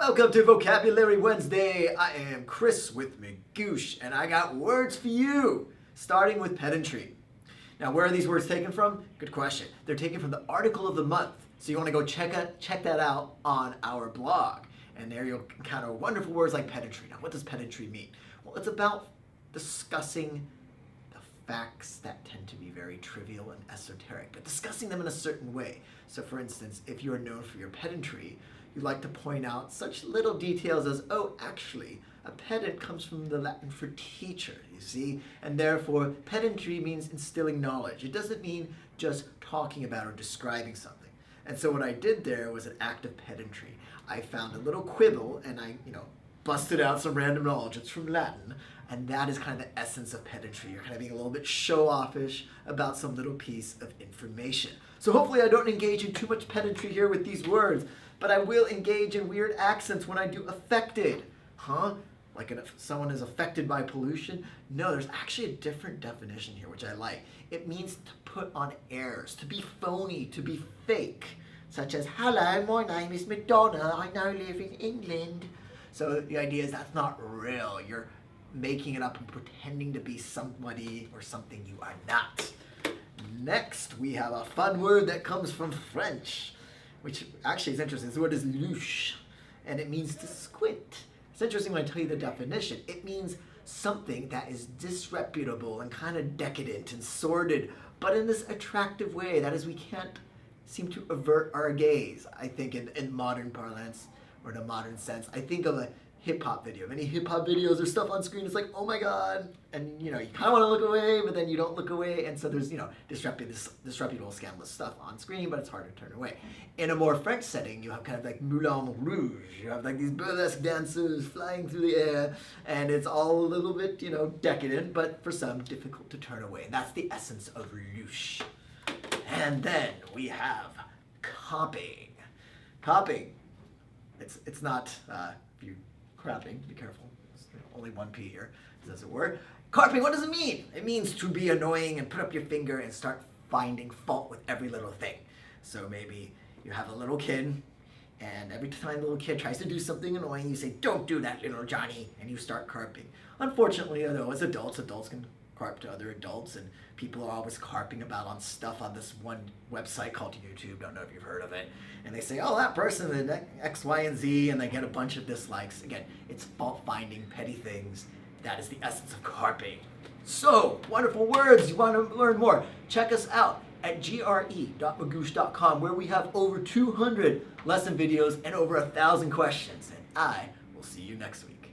Welcome to Vocabulary Wednesday. I am Chris with Magoosh, and I got words for you, starting with pedantry. Now, where are these words taken from? Good question. They're taken from the article of the month, so you want to go check that out on our blog. And there you'll encounter wonderful words like pedantry. Now, what does pedantry mean? Well, it's about discussing the facts that tend to be very trivial and esoteric, but discussing them in a certain way. So, for instance, if you are known for your pedantry, you like to point out such little details as, oh, actually, a pedant comes from the Latin for teacher, you see? And therefore, pedantry means instilling knowledge. It doesn't mean just talking about or describing something. And so what I did there was an act of pedantry. I found a little quibble and I, busted out some random knowledge. It's from Latin. And that is kind of the essence of pedantry. You're kind of being a little bit show-offish about some little piece of information. So hopefully I don't engage in too much pedantry here with these words, but I will engage in weird accents when I do affected. Like if someone is affected by pollution? No, there's actually a different definition here, which I like. It means to put on airs, to be phony, to be fake. Such as, hello, my name is Madonna, I now live in England. So the idea is that's not real. You're making it up and pretending to be somebody or something you are not. Next, we have a fun word that comes from French, which actually is interesting. This word is louche, and it means to squint. It's interesting when I tell you the definition. It means something that is disreputable and kind of decadent and sordid, but in this attractive way. That is, we can't seem to avert our gaze, I think, in modern parlance or in a modern sense. I think of a hip-hop video. Many hip-hop videos or stuff on screen, it's like, oh my god, and you kind of want to look away, but then you don't look away, and so there's, disreputable, scandalous stuff on screen, but it's hard to turn away. In a more French setting, you have kind of like Moulin Rouge. You have like these burlesque dancers flying through the air, and it's all a little bit, decadent, but for some, difficult to turn away. And that's the essence of louche. And then we have copying. Copying. It's not, if you crapping, be careful. There's only one P here, as it were. Carping, what does it mean? It means to be annoying and put up your finger and start finding fault with every little thing. So maybe you have a little kid, and every time the little kid tries to do something annoying, you say, don't do that, little Johnny, and you start carping. Unfortunately, though, as adults can carp to other adults, and people are always carping about on stuff on this one website called YouTube. Don't know if you've heard of it. And they say, oh, that person is X, Y, and Z, and they get a bunch of dislikes. Again, it's fault-finding, petty things. That is the essence of carping. So, wonderful words. You want to learn more? Check us out at gre.magoosh.com, where we have over 200 lesson videos and over 1,000 questions. And I will see you next week.